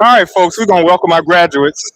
All right, folks, we're going to welcome our graduates.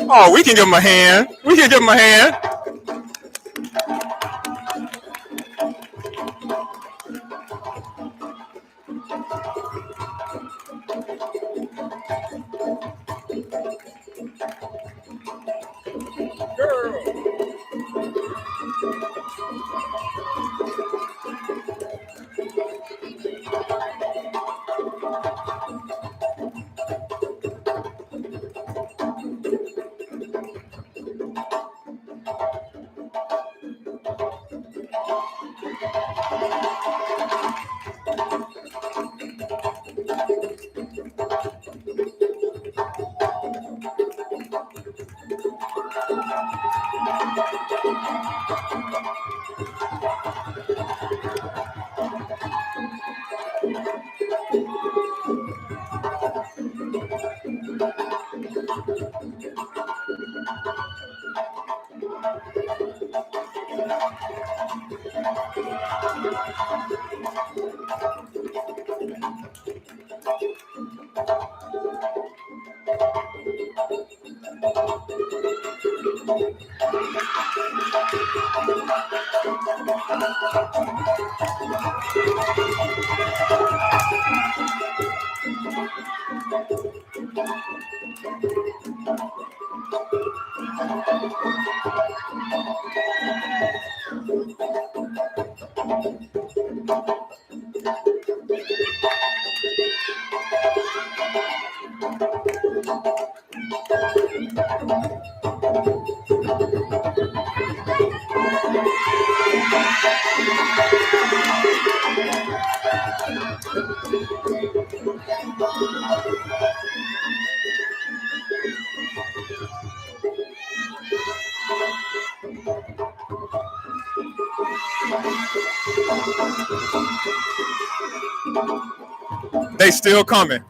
Oh, we can give them a hand. We can give them a hand. They still coming.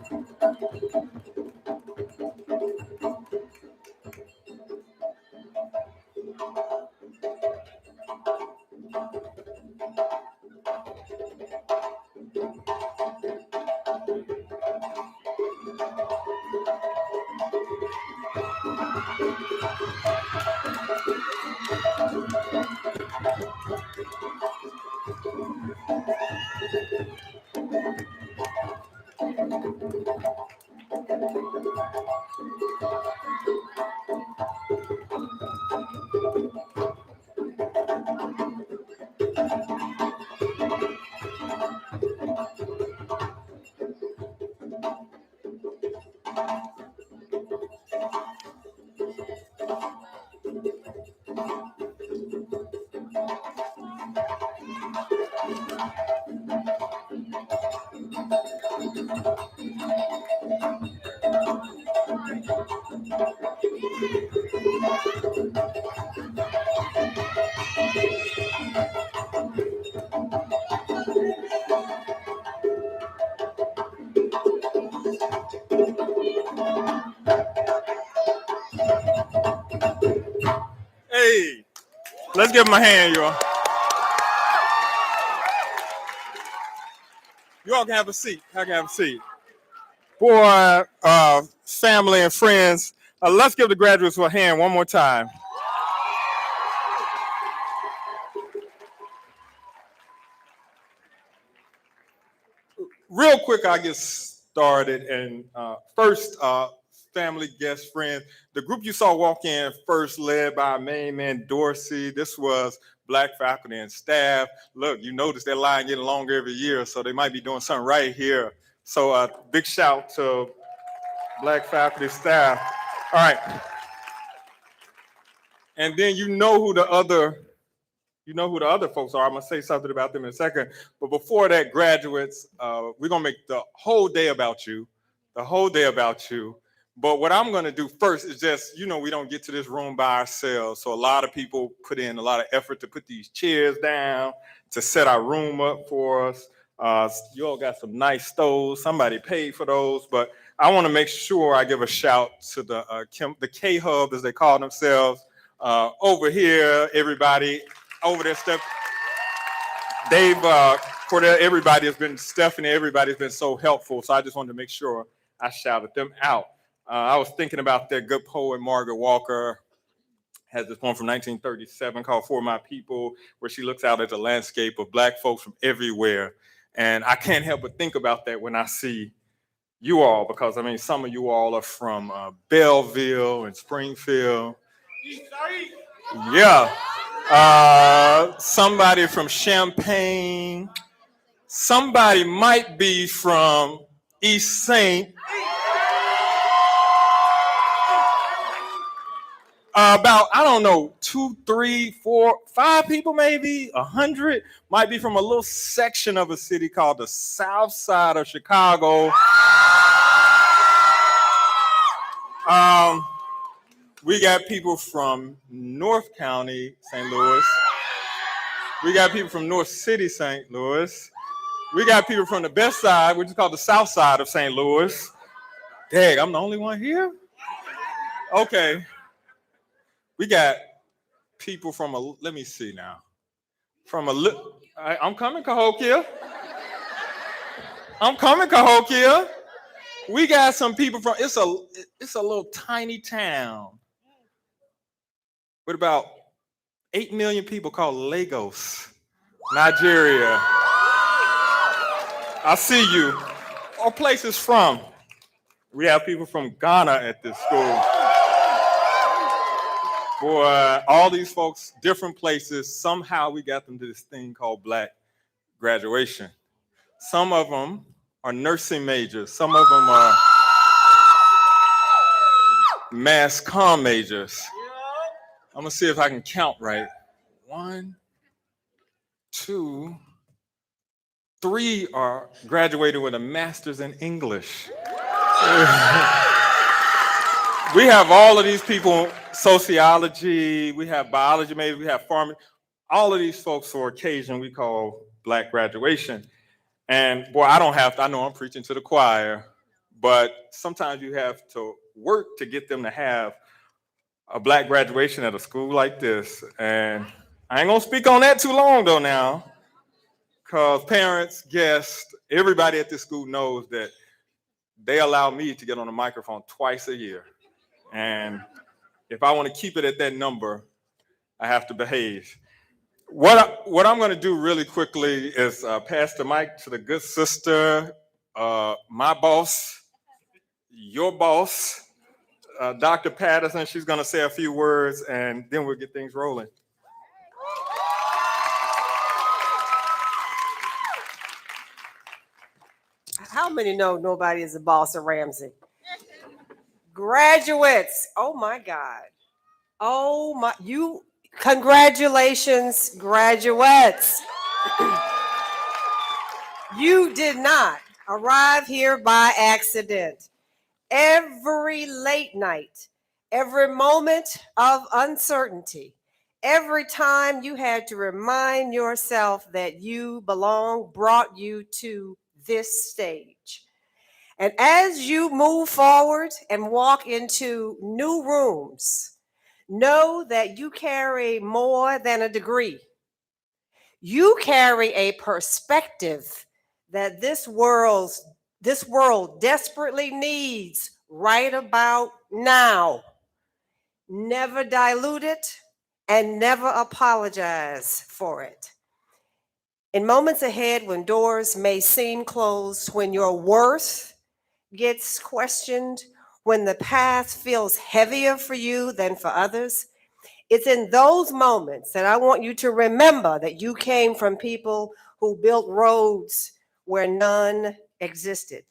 Let's give them a hand, y'all. You all can have a seat. I can have a seat. Boy, family and friends, let's give the graduates a hand one more time. Real quick, I get started. And first, family, guest, friends, the group you saw walk in first, led by our main man, Dorsey. This was Black faculty and staff. Look, you notice that line getting longer every year, so they might be doing something right here. So big shout to Black faculty staff. All right. And then you know who the other folks are. I'm gonna say something about them in a second. But before that, graduates, we're gonna make the whole day about you. But what I'm gonna do first is just, we don't get to this room by ourselves. So a lot of people put in a lot of effort to put these chairs down, to set our room up for us. You all got some nice stoves. Somebody paid for those. But I want to make sure I give a shout to the K-Hub, as they call themselves. Over here, everybody. Over there, Steph, Dave, Cordell, everybody's been so helpful. So I just wanted to make sure I shouted them out. I was thinking about that good poet, Margaret Walker, has this poem from 1937 called For My People, where she looks out at the landscape of Black folks from everywhere. And I can't help but think about that when I see you all, because some of you all are from Belleville and Springfield. Yeah. Somebody from Champaign. Somebody might be from East St. About, 2, 3, 4, 5 people, maybe 100 might be from a little section of a city called the South Side of Chicago. We got people from North County, St. Louis. We got people from North City, St. Louis. We got people from the best side, which is called the South Side of St. Louis. Dang, I'm the only one here? Okay. We got people from let me see now. I'm coming, Cahokia. We got some people from, it's a little tiny town with about 8 million people called Lagos, Nigeria. I see you. All places from. We have people from Ghana at this school. Boy, all these folks, different places, somehow we got them to this thing called Black graduation. Some of them are nursing majors. Some of them are mass comm majors. I'm gonna see if I can count right. 1, 2, 3 are graduated with a master's in English. We have all of these people, sociology, we have biology majors, we have pharmacy. All of these folks for occasion we call Black graduation. And boy, I know I'm preaching to the choir, but sometimes you have to work to get them to have a Black graduation at a school like this. And I ain't gonna speak on that too long though now, because parents, guests, everybody at this school knows that they allow me to get on the microphone twice a year. And if I want to keep it at that number, I have to behave. What I'm going to do really quickly is pass the mic to the good sister, my boss, your boss, Dr. Patterson. She's going to say a few words, and then we'll get things rolling. How many know nobody is the boss of Ramsey? Graduates, oh my God. Oh my, congratulations, graduates. You did not arrive here by accident. Every late night, every moment of uncertainty, every time you had to remind yourself that you belong brought you to this stage. And as you move forward and walk into new rooms, know that you carry more than a degree. You carry a perspective that this world desperately needs right about now. Never dilute it and never apologize for it. In moments ahead when doors may seem closed, when your worth gets questioned, when the path feels heavier for you than for others, it's in those moments that I want you to remember that you came from people who built roads where none existed.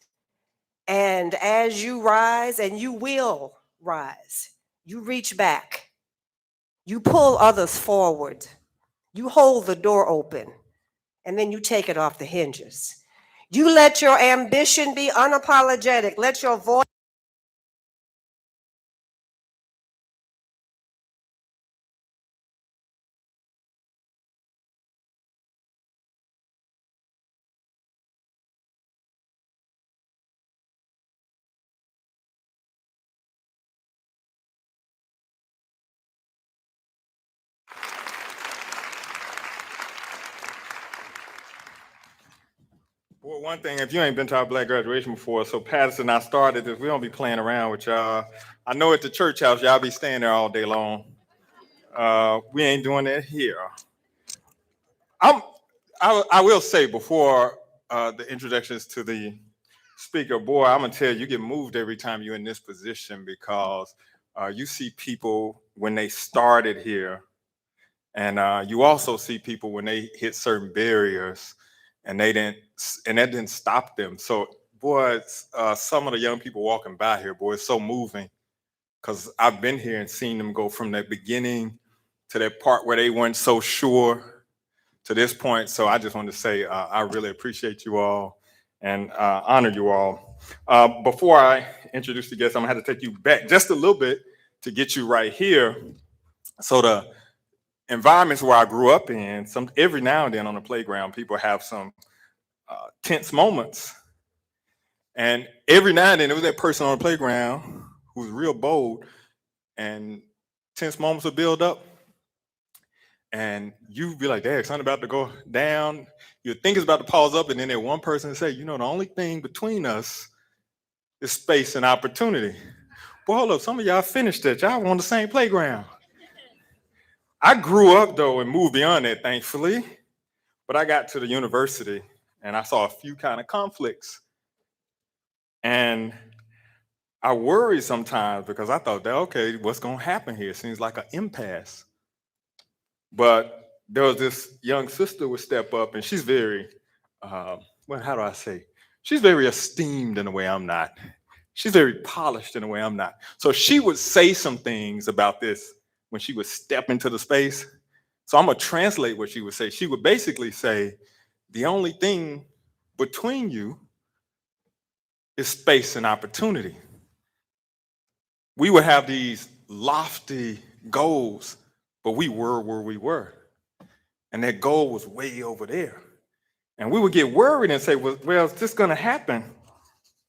And as you rise, and you will rise, you reach back, you pull others forward, you hold the door open, and then you take it off the hinges. You let your ambition be unapologetic. Let your voice. Well, one thing, if you ain't been to our Black graduation before, so Patterson, I started this. We don't be playing around with y'all. I know at the church house, y'all be staying there all day long. We ain't doing that here. I will say before the introductions to the speaker, boy, I'm gonna tell you, you get moved every time you're in this position because you see people when they started here, and you also see people when they hit certain barriers, and that didn't stop them. So, boy, some of the young people walking by here, boy, it's so moving because I've been here and seen them go from that beginning to that part where they weren't so sure to this point. So I just wanted to say I really appreciate you all and honor you all. Before I introduce the guests, I'm gonna have to take you back just a little bit to get you right here. So the environments where I grew up in, every now and then on the playground, people have some tense moments. And every now and then there was that person on the playground who was real bold, and tense moments would build up. And you'd be like, "Dad, something about to go down." You think it's about to pause up, and then there one person would say, "You know, the only thing between us is space and opportunity." Well, hold up, some of y'all finished that. Y'all were on the same playground. I grew up though and moved beyond that, thankfully. But I got to the university and I saw a few kind of conflicts. And I worried sometimes because I thought that, okay, what's gonna happen here? Seems like an impasse. But there was this young sister would step up, and she's very, well, how do I say? She's very esteemed in a way I'm not. She's very polished in a way I'm not. So she would say some things about this when she would step into the space. So I'm gonna translate what she would say. She would basically say, the only thing between you is space and opportunity. We would have these lofty goals, but we were where we were. And that goal was way over there. And we would get worried and say, well, is this gonna happen?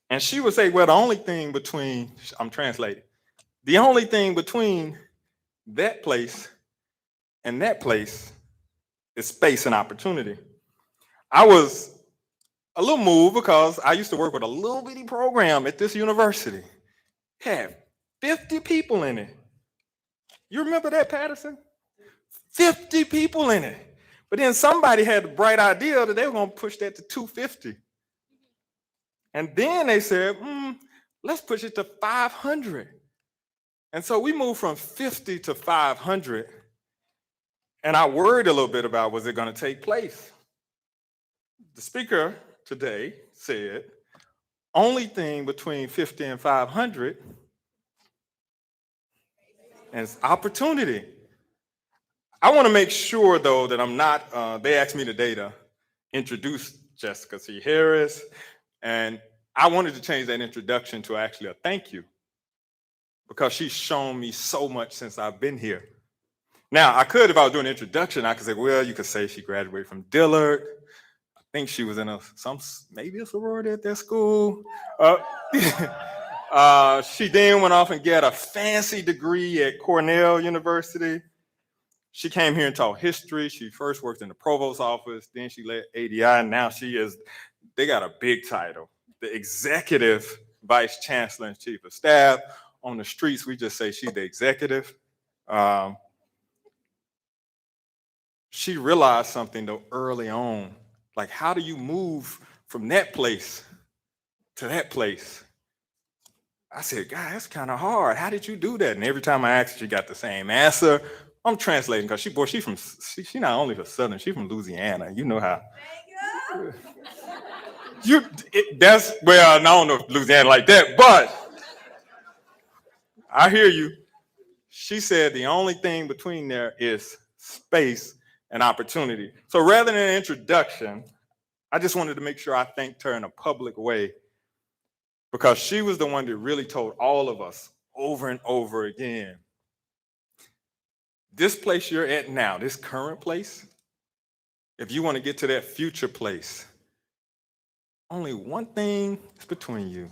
And she would say, well, the only thing between, I'm translating, the only thing between that place and that place is space and opportunity. I was a little moved because I used to work with a little bitty program at this university. It had 50 people in it. You remember that, Patterson? 50 people in it. But then somebody had the bright idea that they were going to push that to 250. And then they said, let's push it to 500. And so we moved from 50 to 500. And I worried a little bit about, was it going to take place? The speaker today said, only thing between 50 and 500 is opportunity. I want to make sure, though, that I'm not, they asked me today to introduce Jessica C. Harris, and I wanted to change that introduction to actually a thank you because she's shown me so much since I've been here. Now, I could, if I was doing an introduction, I could say, well, you could say she graduated from Dillard. I think she was in maybe a sorority at that school. She then went off and got a fancy degree at Cornell University. She came here and taught history. She first worked in the provost's office, then she led ADI, and now they got a big title, the executive vice chancellor and chief of staff. On the streets, we just say she's the executive. She realized something though early on, like how do you move from that place to that place? I said, God, that's kind of hard. How did you do that? And every time I asked, she got the same answer. I'm translating because she not only from Southern, she's from Louisiana. You know how. I don't know if Louisiana like that, but I hear you. She said the only thing between there is space and opportunity. So rather than an introduction, I just wanted to make sure I thanked her in a public way because she was the one that really told all of us over and over again, this place you're at now, this current place, if you want to get to that future place, only one thing is between you,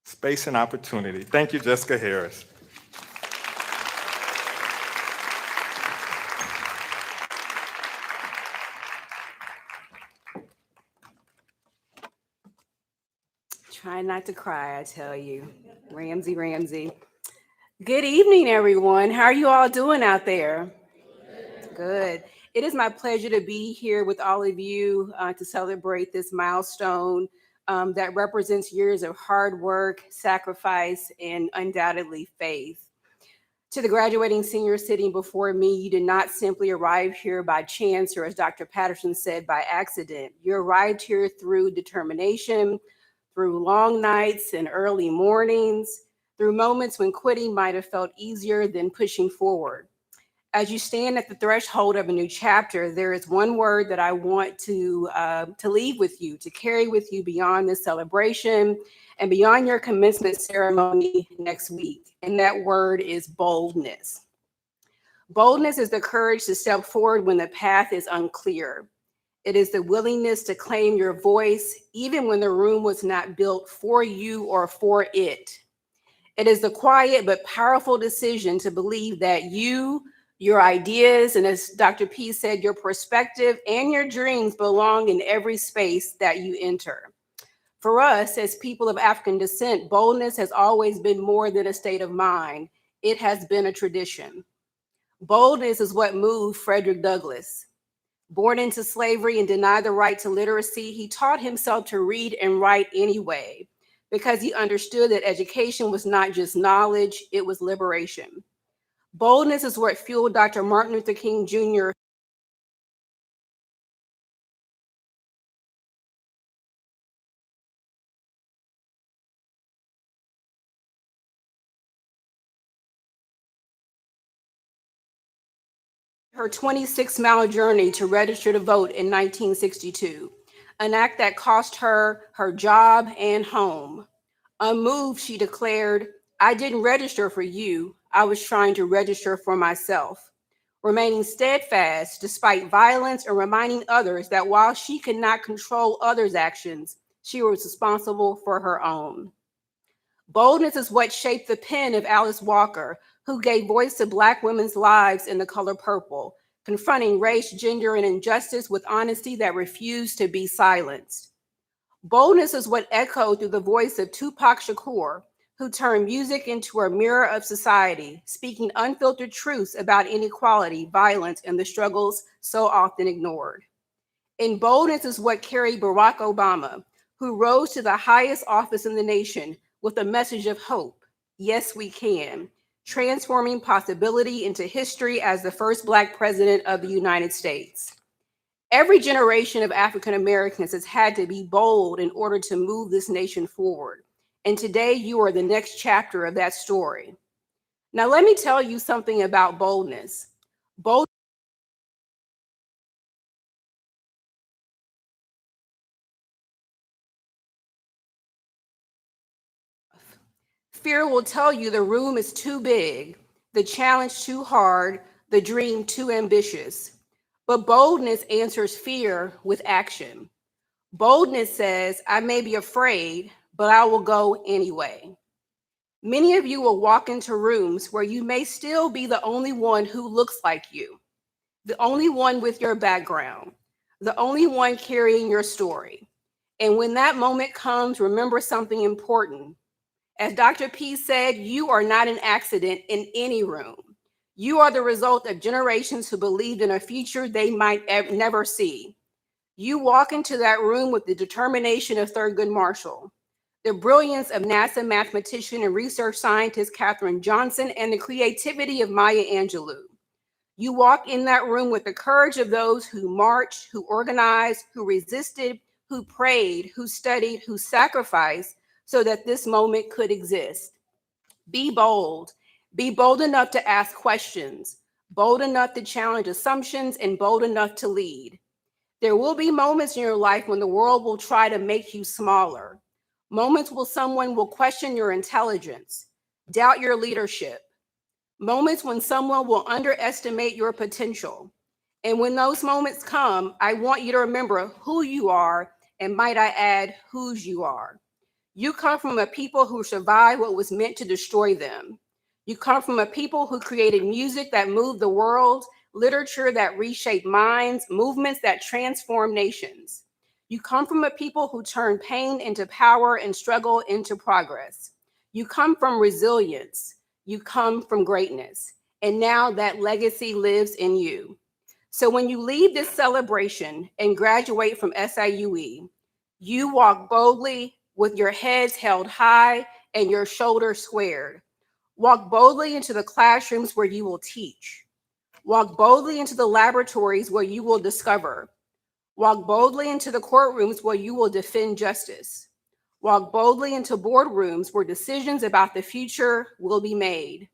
space and opportunity. Thank you, Jessica Harris. Try not to cry, I tell you. Ramsey. Good evening, everyone. How are you all doing out there? Good. It is my pleasure to be here with all of you to celebrate this milestone that represents years of hard work, sacrifice, and undoubtedly faith. To the graduating seniors sitting before me, you did not simply arrive here by chance or, as Dr. Patterson said, by accident. You arrived here through determination, through long nights and early mornings, through moments when quitting might have felt easier than pushing forward. As you stand at the threshold of a new chapter, there is one word that I want to leave with you, to carry with you beyond this celebration and beyond your commencement ceremony next week. And that word is boldness. Boldness is the courage to step forward when the path is unclear. It is the willingness to claim your voice, even when the room was not built for you or for it. It is the quiet but powerful decision to believe that you, your ideas, and as Dr. P said, your perspective and your dreams belong in every space that you enter. For us, as people of African descent, boldness has always been more than a state of mind. It has been a tradition. Boldness is what moved Frederick Douglass. Born into slavery and denied the right to literacy, he taught himself to read and write anyway, because he understood that education was not just knowledge, it was liberation. Boldness is what fueled Dr. Martin Luther King Jr. her 26-mile journey to register to vote in 1962, an act that cost her her job and home. Unmoved, she declared, "I didn't register for you. I was trying to register for myself." Remaining steadfast despite violence and reminding others that while she could not control others' actions, she was responsible for her own. Boldness is what shaped the pen of Alice Walker, who gave voice to Black women's lives in The Color Purple, confronting race, gender, and injustice with honesty that refused to be silenced. Boldness is what echoed through the voice of Tupac Shakur, who turned music into a mirror of society, speaking unfiltered truths about inequality, violence, and the struggles so often ignored. And boldness is what carried Barack Obama, who rose to the highest office in the nation with a message of hope. Yes, we can. Transforming possibility into history as the first Black president of the United States. Every generation of African Americans has had to be bold in order to move this nation forward. And today you are the next chapter of that story. Now, let me tell you something about boldness. Fear will tell you the room is too big, the challenge too hard, the dream too ambitious. But boldness answers fear with action. Boldness says, I may be afraid, but I will go anyway. Many of you will walk into rooms where you may still be the only one who looks like you, the only one with your background, the only one carrying your story. And when that moment comes, remember something important. As Dr. P said, you are not an accident in any room. You are the result of generations who believed in a future they might never see. You walk into that room with the determination of Thurgood Marshall, the brilliance of NASA mathematician and research scientist Katherine Johnson, and the creativity of Maya Angelou. You walk in that room with the courage of those who marched, who organized, who resisted, who prayed, who studied, who sacrificed so that this moment could exist. Be bold. Be bold enough to ask questions, bold enough to challenge assumptions, and bold enough to lead. There will be moments in your life when the world will try to make you smaller. Moments when someone will question your intelligence, doubt your leadership. Moments when someone will underestimate your potential. And when those moments come, I want you to remember who you are, and might I add, whose you are. You come from a people who survived what was meant to destroy them. You come from a people who created music that moved the world, literature that reshaped minds, movements that transformed nations. You come from a people who turned pain into power and struggle into progress. You come from resilience. You come from greatness. And now that legacy lives in you. So when you leave this celebration and graduate from SIUE, you walk boldly with your heads held high and your shoulders squared. Walk boldly into the classrooms where you will teach. Walk boldly into the laboratories where you will discover. Walk boldly into the courtrooms where you will defend justice. Walk boldly into boardrooms where decisions about the future will be made.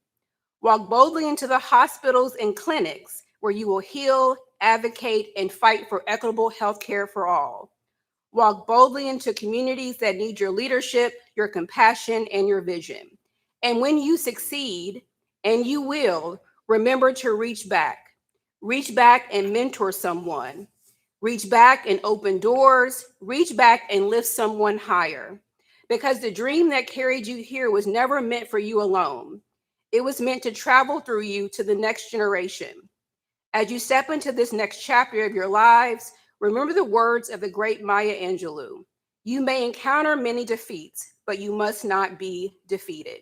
Walk boldly into the hospitals and clinics where you will heal, advocate, and fight for equitable healthcare for all. Walk boldly into communities that need your leadership, your compassion, and your vision. And when you succeed, and you will, remember to reach back. Reach back and mentor someone. Reach back and open doors. Reach back and lift someone higher. Because the dream that carried you here was never meant for you alone. It was meant to travel through you to the next generation. As you step into this next chapter of your lives, remember the words of the great Maya Angelou. You may encounter many defeats, but you must not be defeated.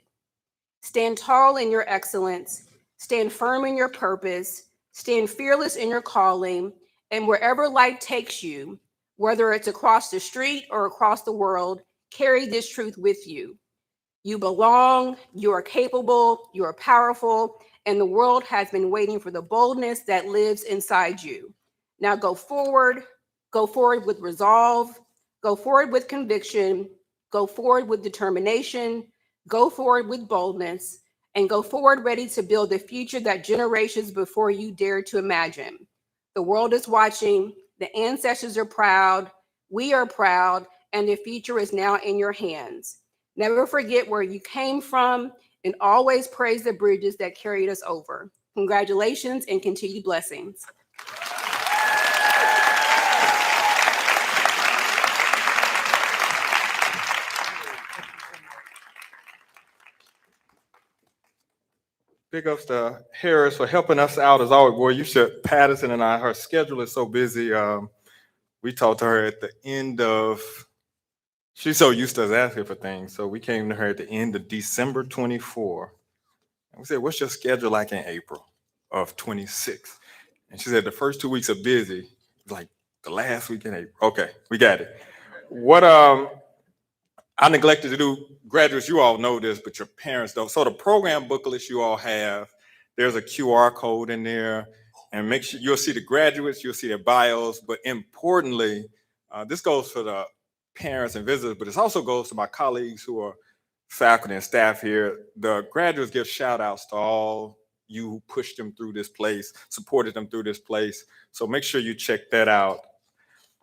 Stand tall in your excellence, stand firm in your purpose, stand fearless in your calling, and wherever life takes you, whether it's across the street or across the world, carry this truth with you. You belong, you are capable, you are powerful, and the world has been waiting for the boldness that lives inside you. Now go forward with resolve, go forward with conviction, go forward with determination, go forward with boldness, and go forward ready to build the future that generations before you dared to imagine. The world is watching, the ancestors are proud, we are proud, and the future is now in your hands. Never forget where you came from, and always praise the bridges that carried us over. Congratulations and continued blessings. Big ups to Harris for helping us out as always. Boy, you should, Patterson and I, her schedule is so busy. We talked to her at the end of, she's so used to us asking for things. So we came to her at the end of December 24. And we said, what's your schedule like in April of 26? And she said, the first 2 weeks are busy. Like the last week in April. Okay, we got it. What I neglected to do, graduates, you all know this, but your parents don't. So the program booklets you all have, there's a QR code in there, and make sure you'll see the graduates, you'll see their bios, but importantly, this goes for the parents and visitors, but it also goes to my colleagues who are faculty and staff here. The graduates give shout outs to all you who pushed them through this place, supported them through this place. So make sure you check that out.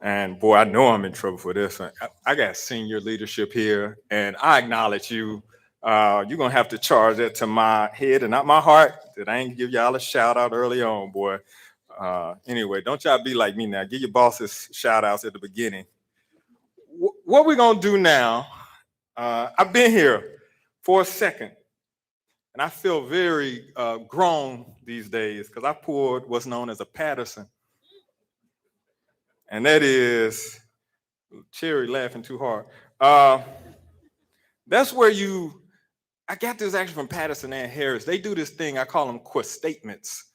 And boy, I know I'm in trouble for this. I got senior leadership here, and I acknowledge you. You're gonna have to charge that to my head and not my heart. That I ain't give y'all a shout out early on, boy. Anyway, don't y'all be like me now. Give your bosses shout outs at the beginning. What we're gonna do now? I've been here for a second, and I feel very grown these days because I poured what's known as a Patterson. And that is, Cherry laughing too hard. That's where I got this actually from Patterson and Harris. They do this thing, I call them statements,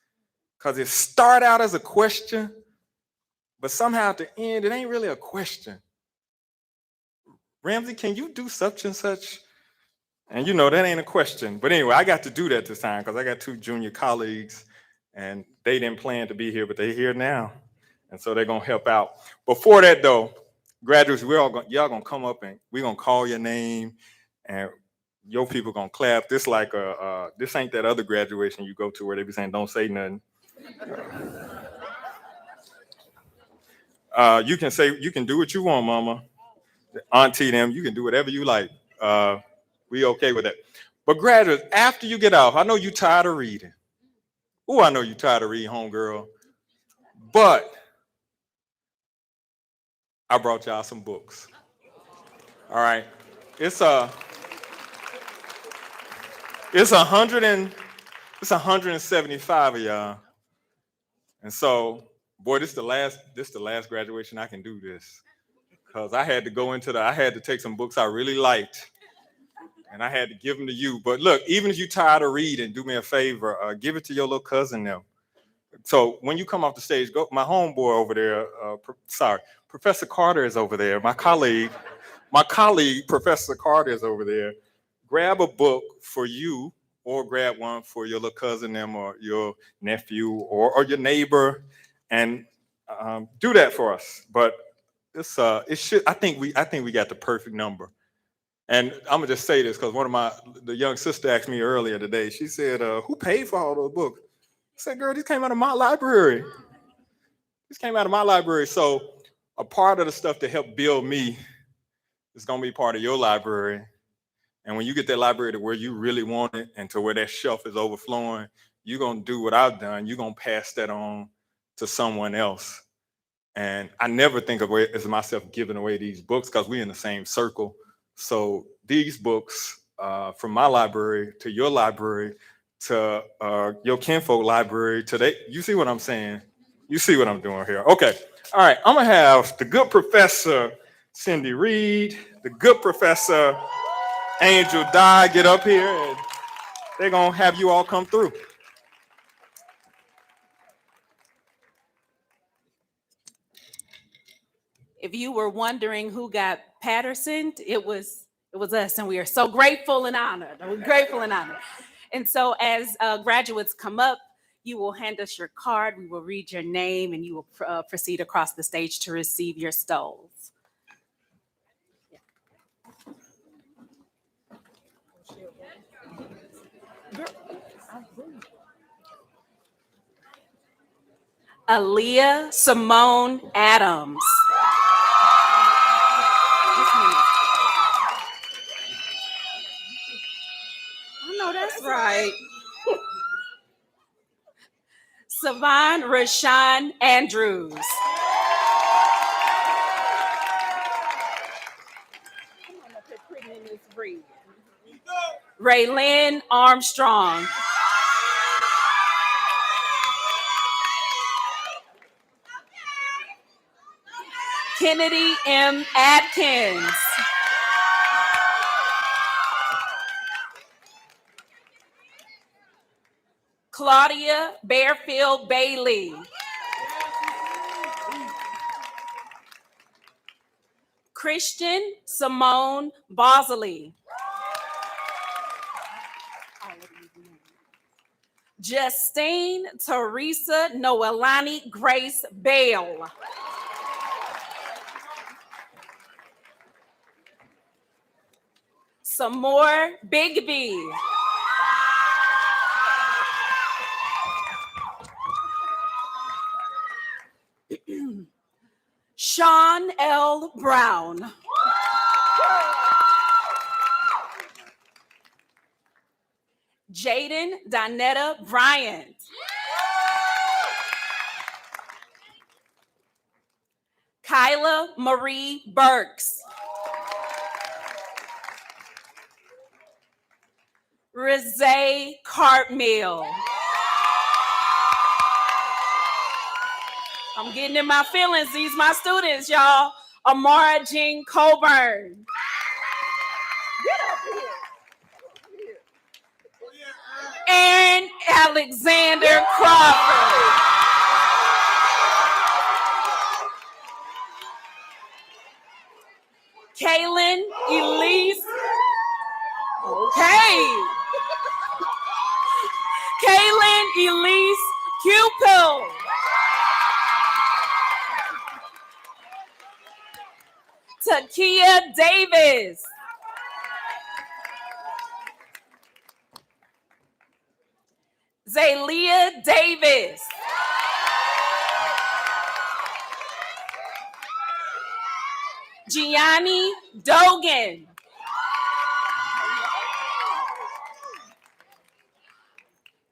because it start out as a question, but somehow at the end, it ain't really a question. Ramsey, can you do such and such? And that ain't a question. But anyway, I got to do that this time because I got 2 junior colleagues and they didn't plan to be here, but they're here now. And so they're going to help out. Before that, though, graduates, y'all going to come up and we're going to call your name and your people going to clap. This this ain't that other graduation you go to where they be saying, don't say nothing. You can do what you want, mama. Auntie them, you can do whatever you like. We okay with that. But graduates, after you get off, I know you tired of reading. Oh, I know you tired of reading, homegirl. But I brought y'all some books. All right. It's 175 of y'all. And so, boy, this the last graduation I can do this. Because I had to take some books I really liked. And I had to give them to you. But look, even if you're tired of reading, do me a favor, give it to your little cousin now. So when you come off the stage, go. My homeboy over there, Professor Carter is over there. My colleague, Professor Carter is over there. Grab a book for you or grab one for your little cousin them or your nephew or your neighbor and do that for us. But it should. I think we got the perfect number. And I'm gonna just say this because the young sister asked me earlier today. She said, "Who paid for all those books?" I said, "Girl, these came out of my library. So a part of the stuff to help build me is gonna be part of your library. And when you get that library to where you really want it and to where that shelf is overflowing, you're gonna do what I've done. You're gonna pass that on to someone else. And I never think of it as myself giving away these books because we're in the same circle. So these books from my library to your library to your kinfolk library today. You see what I'm saying? You see what I'm doing here? Okay. All right. I'm going to have the good Professor Cindy Reed, the good Professor Angel Dye get up here and they're going to have you all come through. If you were wondering who got Patterson, it was us, and we are so grateful and honored. We're grateful and honored. And so as graduates come up, you will hand us your card, we will read your name, and you will proceed across the stage to receive your stoles. Aaliyah Simone Adams. I know that's right. Savon Rashawn Andrews. Raylyn Armstrong. Kennedy M. Atkins. Claudia Bearfield Bailey. Christian Simone Bosley. Justine Teresa Noelani Grace Bale. Samore Bigby. Sean L. Brown. Jaden Donetta Bryant. Kyla Marie Burks. Rizay Cartmill. I'm getting in my feelings. These my students, y'all. Amara Jean Coburn. Aaron Alexander Crawford. Kaylin Elise. Okay. Kaylin Elise Cupel. Takia Davis. Zalia Davis. Gianni Dogan.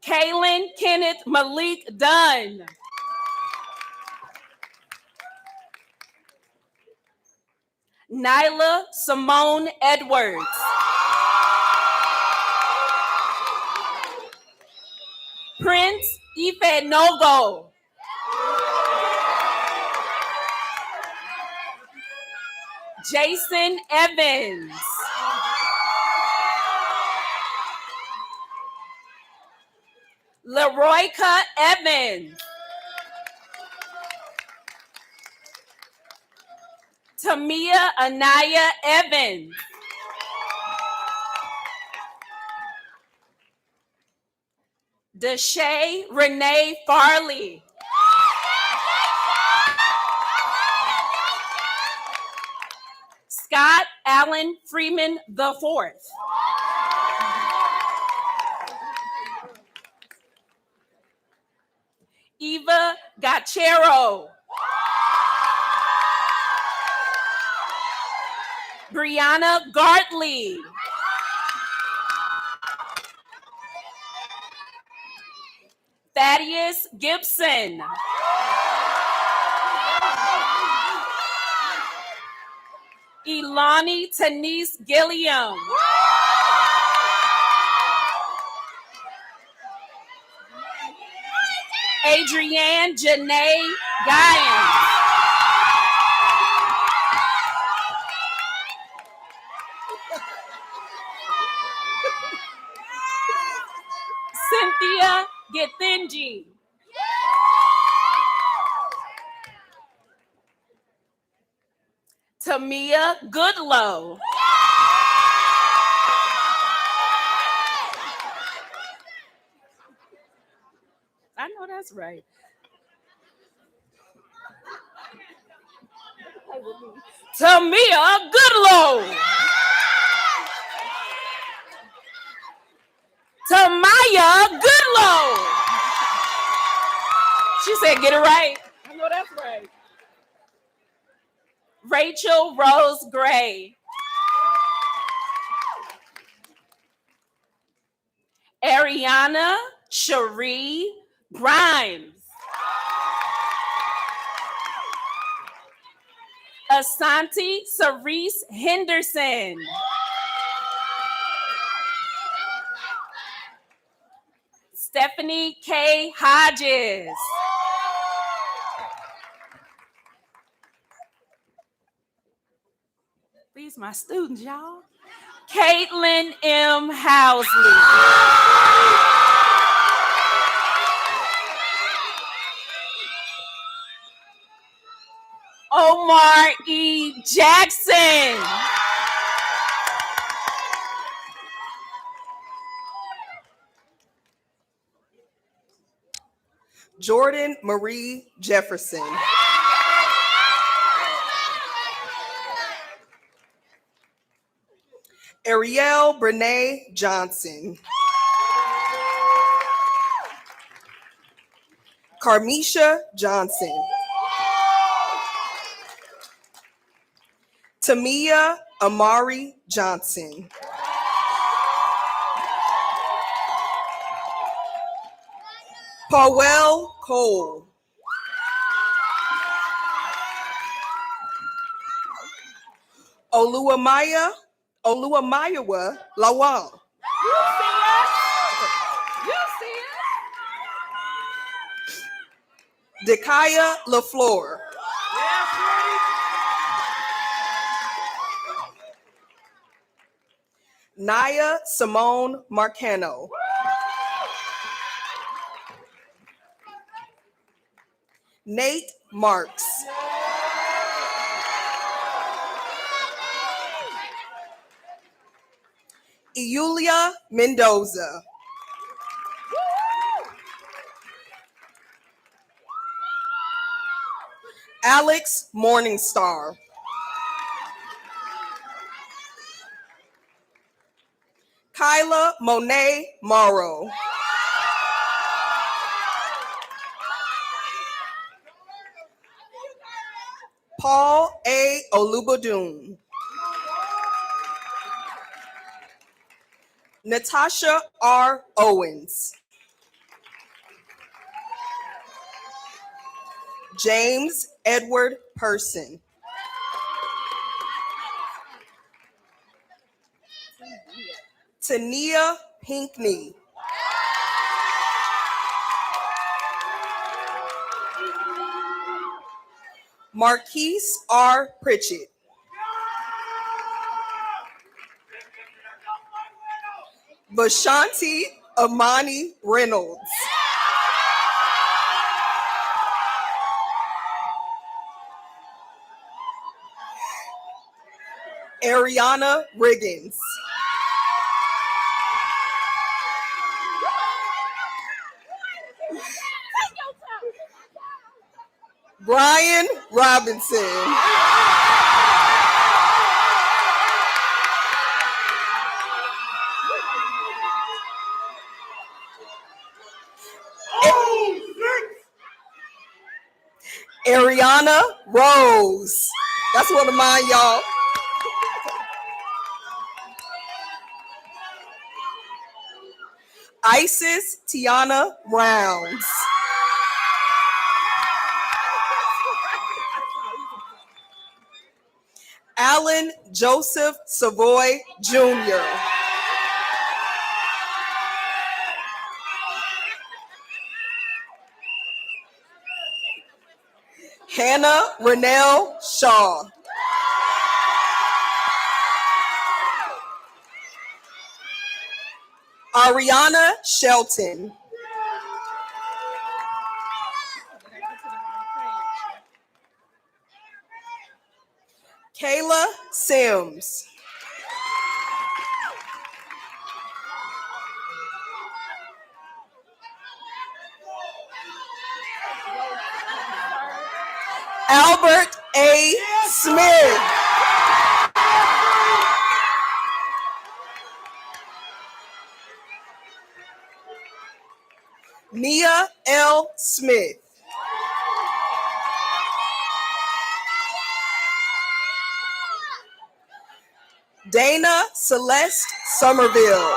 Kaylin Kenneth Malik Dunn. Nyla Simone Edwards. Prince Ife Nogo. Jason Evans. Leroyka Evans. Tamia Anaya Evans. Deshae Renee Farley. Scott Allen Freeman IV. Eva Gachero. Brianna Gartley. Thaddeus Gibson. Elani Tanise Gilliam. Adrienne Janae Guyan. Cynthia Gethinji. Tamia Goodlow. I know that's right. Tamia Goodlow. Tamaya Goodlow. She said, get it right. I know that's right. Rachel Rose Gray. Ariana Cherie Grimes. Asante Cerise Henderson. Stephanie K. Hodges. These my students, y'all. Caitlin M. Housley. Omar E. Jackson. Jordan Marie Jefferson. Ariel Brene Johnson. Carmisha Johnson. Tamia Amari Johnson. Powell Cole. Oluwamayawa Lawal. Dekaya LaFleur. Naya Simone Marcano. Nate Marks. Eulia Mendoza. Alex Morningstar. Kyla Monet Morrow. Paul A. Olubodun. Natasha R. Owens. James Edward Person. Tania Pinkney. Marquise R. Pritchett. Bashanti Amani Reynolds. Ariana Riggins. Brian Robinson. Ariana Rose. That's one of mine, y'all. Isis Tiana Rounds. Alan Joseph Savoy Jr. Hannah Renelle Shaw. Ariana Shelton. Kayla Sims. Albert A. Smith. Mia L. Smith. Dana Celeste Somerville.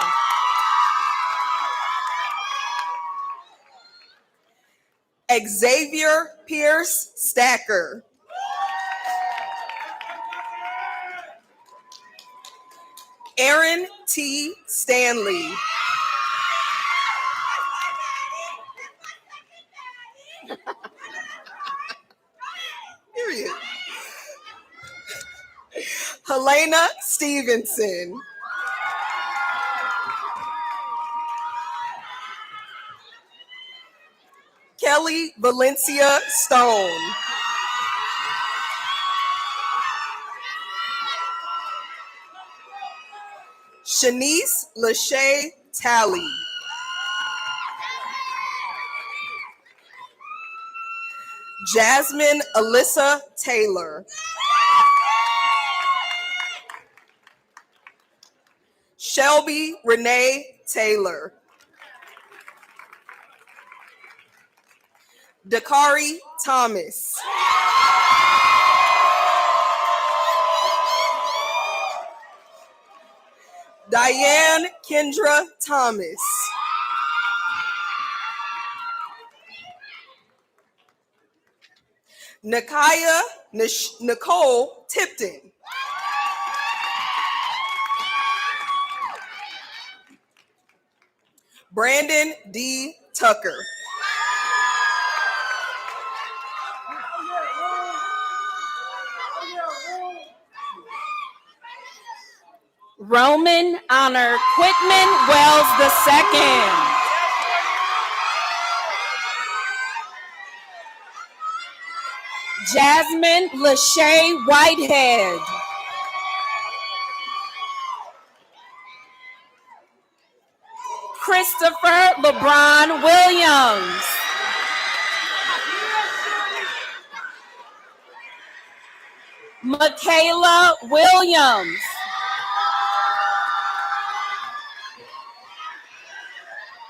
Xavier Pierce Stacker. Aaron T. Stanley. Period. Helena Stevenson. Kelly Valencia Stone. Shanice Lachey Talley. Jasmine Alyssa Taylor. Shelby Renee Taylor. Dakari Thomas. Diane Kendra Thomas. Nakaya Nicole Tipton. Brandon D. Tucker. Roman Honor Quitman Wells II. Jasmine Lachey Whitehead. Christopher LeBron Williams. Michaela Williams.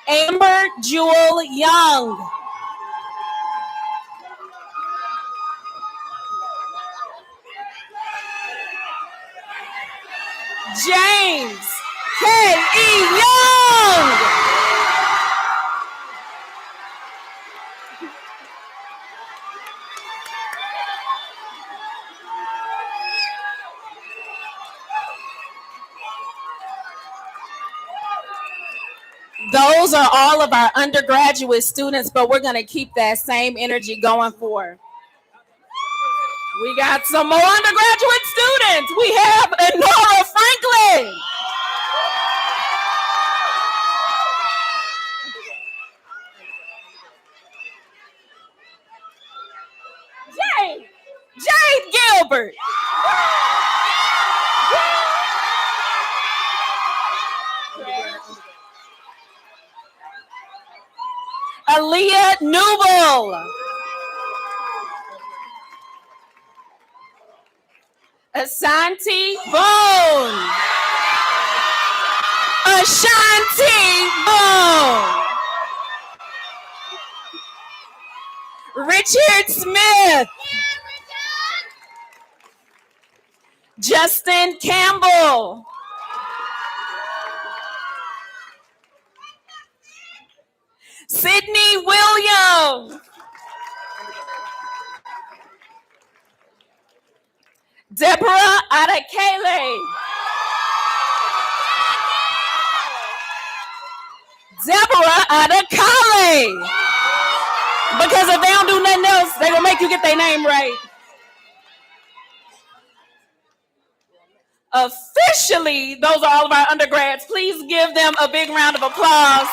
Amber Jewel Young. James K.E. Young. Those are all of our undergraduate students, but we're going to keep that same energy going forward. We got some more undergraduate students. We have Enora Franklin. Jade Gilbert. Aaliyah Newell. Ashanti Bone. Ashanti Bone. Richard Smith. Justin Campbell. Sydney Williams. Deborah Adekele. Deborah Adekale. Because if they don't do nothing else, they will make you get their name right. Officially, those are all of our undergrads. Please give them a big round of applause.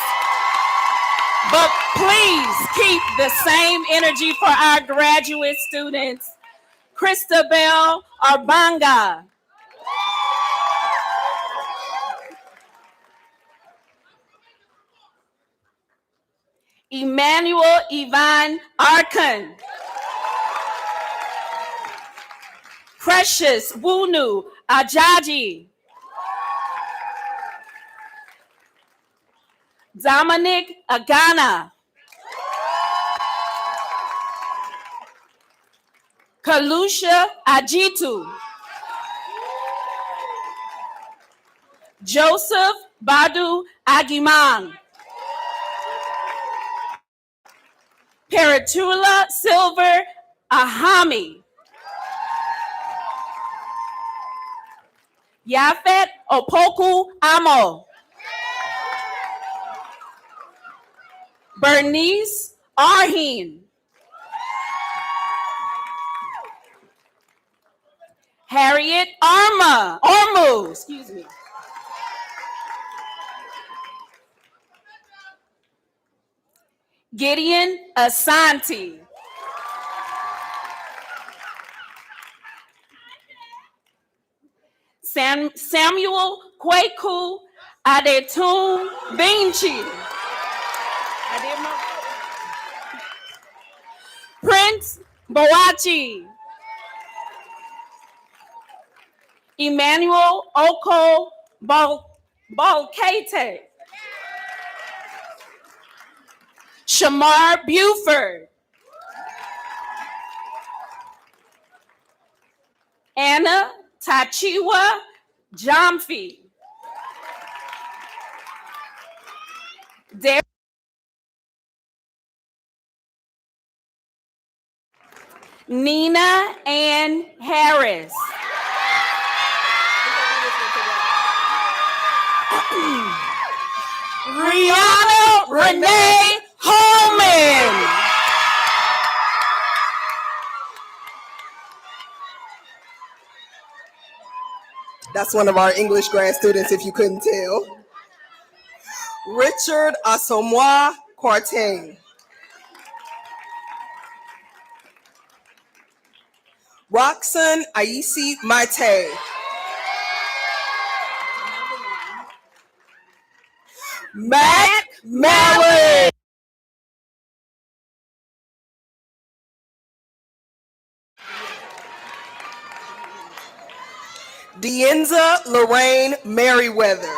But please keep the same energy for our graduate students. Christabel Arbanga. Emmanuel Ivan Arkan. Precious Wunu Ajaji. Dominic Agana. Kalusha Ajitu. Joseph Badu Agimang. Peratula Silver Ahami. Yafet Opoku Amo. Bernice Arhin. Harriet Armu, excuse me. Gideon Asante. Samuel Kwaku Adetun Binchi. Prince Boachi. Emmanuel Oko Balkete. Shamar Buford. Anna Tachiwa Jomfi. Nina Ann Harris. Rihanna Renee Holman. That's one of our English grad students, if you couldn't tell. Richard Asamoah Quartain. Roxanne Aisi Maite. Mac Mallon. Dienza Lorraine Merriweather.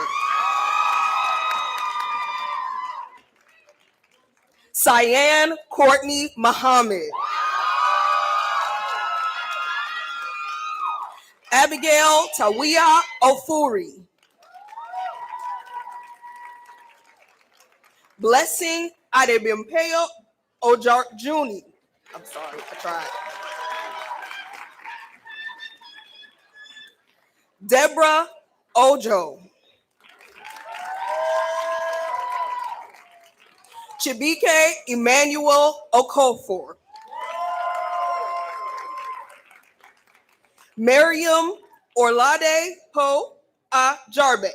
Cyan Courtney Muhammad. Abigail Tawia Ofuri. Blessing Adebimpeo Ojarjuni. I'm sorry, I tried. Deborah Ojo. Chibike Emmanuel Okofor. Miriam Orlade Po Ajarbe.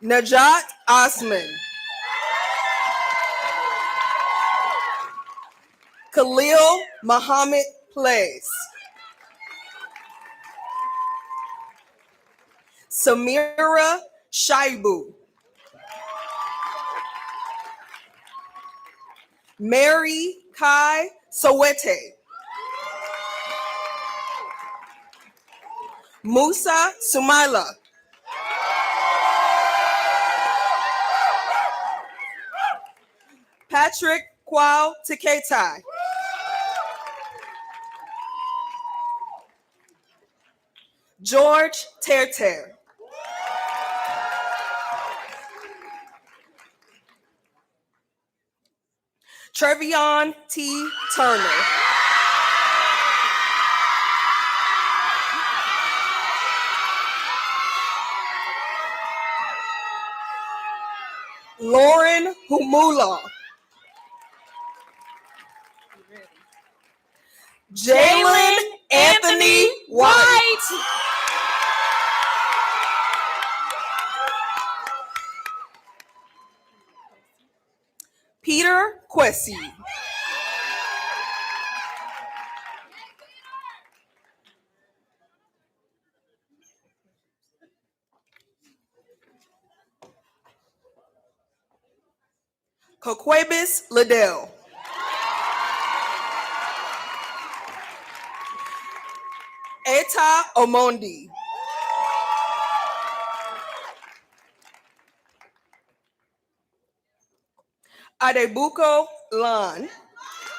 Najat Osman. Khalil Muhammad Place. Samira Shaibu. Mary Kai Sowete. Musa Sumaila. Patrick Kwao Teketai. George Terter. Trevion T. Turner. Lauren Humula. Jalen Anthony White. Peter Quessy. Coquebus Liddell. Eta Omondi. Adebuko Lan.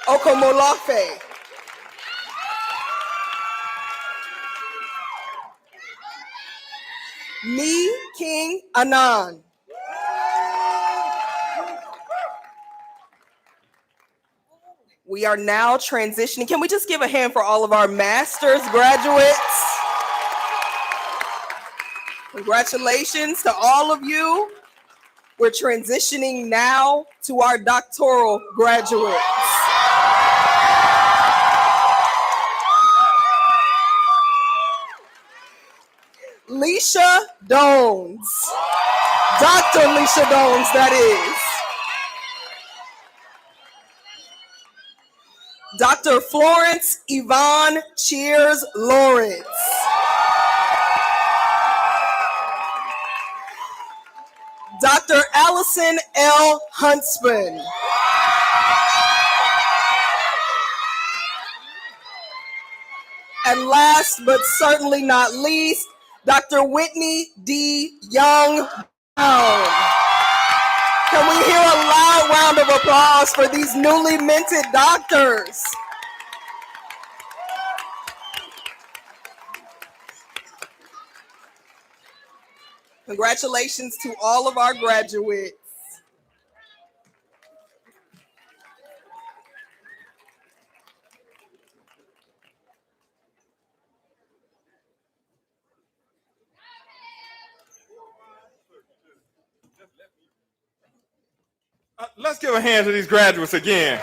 Okomolafe. Me King Anan. We are now transitioning. Can we just give a hand for all of our master's graduates? Congratulations to all of you. We're transitioning now to our doctoral graduates. Leisha Dones. Dr. Leisha Dones, that is. Dr. Florence Yvonne Cheers Lawrence. Dr. Allison L. Huntsman. And last but certainly not least, Dr. Whitney D. Young Brown. Can we hear a loud round of applause for these newly minted doctors? Congratulations to all of our graduates. Let's give a hand to these graduates again.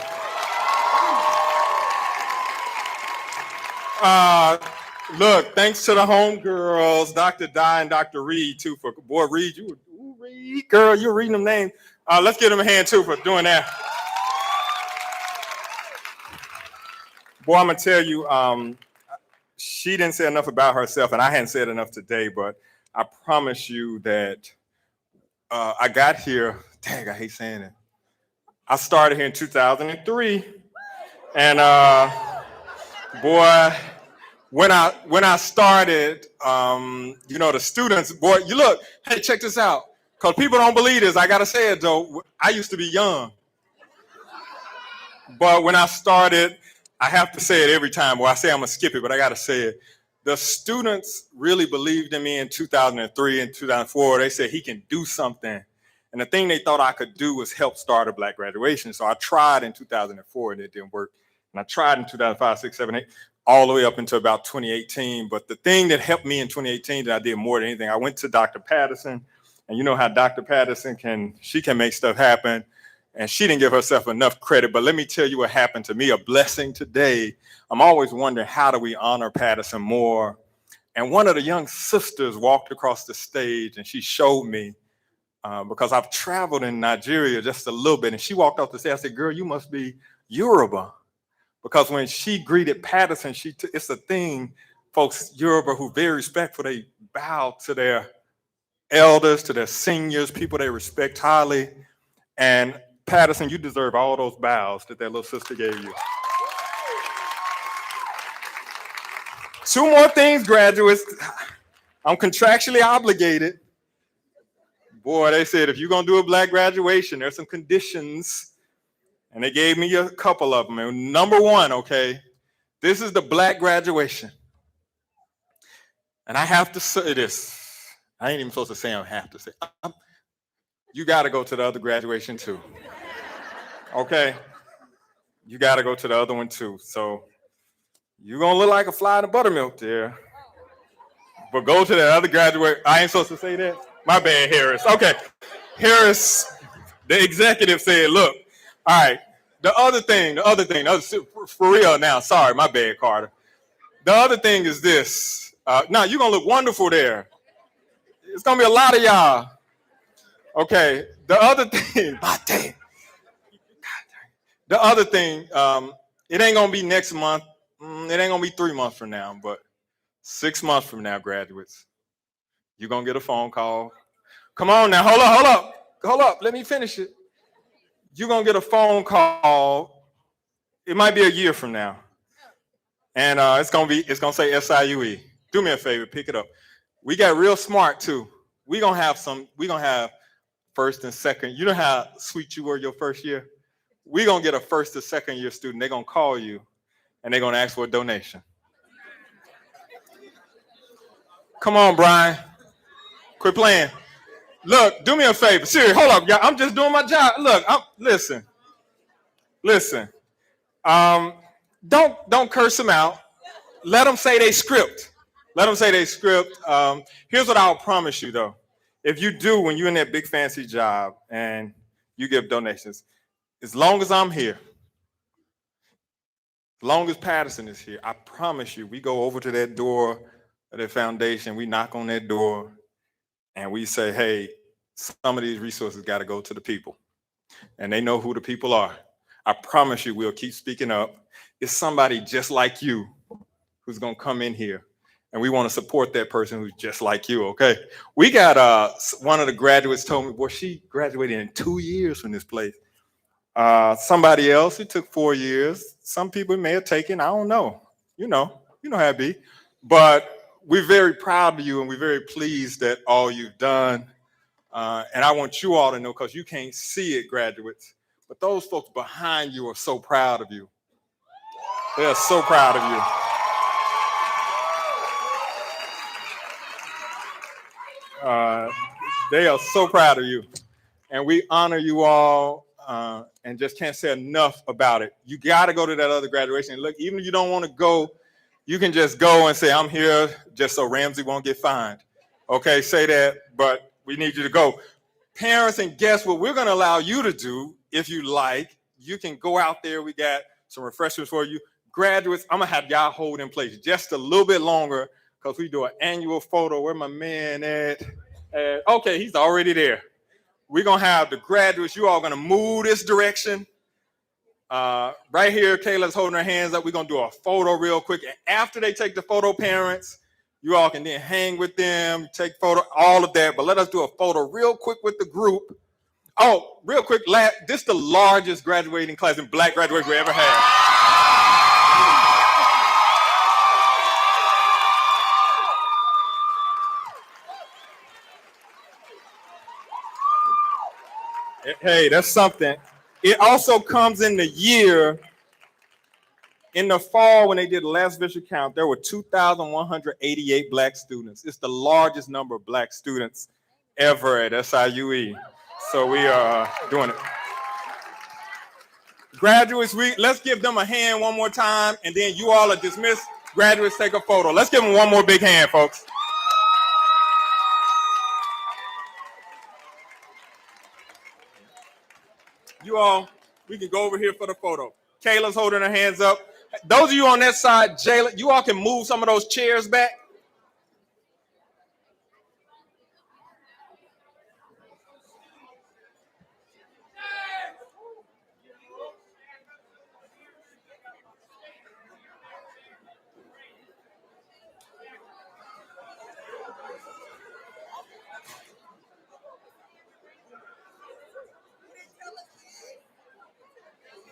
Look, thanks to the homegirls, Dr. Di and Dr. Reed, too, for, boy, Reed, Reed, girl, you're reading them names. Let's give them a hand, too, for doing that. Boy, I'm going to tell you, she didn't say enough about herself, and I hadn't said enough today, but I promise you that I got here, dang, I hate saying it. I started here in 2003, and boy, when I started, the students, boy, you look, hey, check this out, because people don't believe this. I got to say it, though. I used to be young, but when I started, I have to say it every time. Well, I say I'm going to skip it, but I got to say it. The students really believed in me in 2003 and 2004. They said he can do something. And the thing they thought I could do was help start a Black graduation. So I tried in 2004 and it didn't work. And I tried in 2005, 6, 7, 8, all the way up until about 2018. But the thing that helped me in 2018 that I did more than anything, I went to Dr. Patterson. And you know how Dr. Patterson can make stuff happen. And she didn't give herself enough credit. But let me tell you what happened to me, a blessing today. I'm always wondering, how do we honor Patterson more? And one of the young sisters walked across the stage and she showed me, because I've traveled in Nigeria just a little bit. And she walked off the stage. I said, girl, you must be Yoruba. Because when she greeted Patterson, it's a thing, folks, Yoruba who very respectful, they bow to their elders, to their seniors, people they respect highly. And Patterson, you deserve all those bows that little sister gave you. 2 more things, graduates. I'm contractually obligated. Boy, they said, if you're going to do a Black graduation, there's some conditions. And they gave me a couple of them. And number 1, okay, this is the Black graduation. And I have to say this. I ain't even supposed to say I have to say. You got to go to the other graduation, too. Okay? You got to go to the other one, too. So you're going to look like a fly in the buttermilk there. But go to the other graduate. I ain't supposed to say that? My bad, Harris. Okay. Harris, the executive said, look, all right, the other thing, for real now, sorry, my bad, Carter. The other thing is this. Now, you're going to look wonderful there. It's going to be a lot of y'all. Okay, the other thing, the other thing, it ain't going to be next month. It ain't going to be 3 months from now, but 6 months from now, graduates, you're going to get a phone call. Come on now, hold up. Let me finish it. You're going to get a phone call. It might be a year from now. And it's going to say SIUE. Do me a favor, pick it up. We got real smart too. We're going to have first and second. You know how sweet you were your first year? We're going to get a first or second year student. They're going to call you and they're going to ask for a donation. Come on, Brian. Quit playing. Look, do me a favor. Seriously, hold up, y'all. I'm just doing my job. Look, listen. Don't curse them out. Let them say they script. Here's what I'll promise you, though. If you do, when you're in that big fancy job and you give donations, as long as I'm here, as long as Patterson is here, I promise you, we go over to that door of the foundation, we knock on that door, and we say, hey, some of these resources got to go to the people. And they know who the people are. I promise you, we'll keep speaking up. It's somebody just like you who's going to come in here. And we want to support that person who's just like you, okay? We got one of the graduates told me, boy, she graduated in 2 years from this place. Somebody else, it took 4 years. Some people may have taken, I don't know. You know how it be. But we're very proud of you and we're very pleased at all you've done. And I want you all to know, because you can't see it, graduates, but those folks behind you are so proud of you. They are so proud of you. They are so proud of you. And we honor you all and just can't say enough about it. You got to go to that other graduation. Look, even if you don't want to go, you can just go and say, I'm here just so Ramsey won't get fined. Okay, say that, but we need you to go. Parents, and guess what we're going to allow you to do, if you like. You can go out there. We got some refreshments for you. graduates, I'm gonna have y'all hold in place just a little bit longer because we do an annual photo. Where my man at? Okay, he's already there. We're gonna have the graduates. You all gonna move this direction. Right here, Kayla's holding her hands up. We're gonna do a photo real quick. And after they take the photo, parents, you all can then hang with them, take photo, all of that. But let us do a photo real quick with the group. Oh, real quick, this is the largest graduating class in Black graduation we ever had. Hey, that's something. It also comes in the year, in the fall when they did the last visual count, there were 2,188 Black students. It's the largest number of Black students ever at SIUE. So we are doing it. Graduates, let's give them a hand one more time, and then you all are dismissed. Graduates, take a photo. Let's give them one more big hand, folks. You all, we can go over here for the photo. Kayla's holding her hands up. Those of you on that side, Jayla, you all can move some of those chairs back.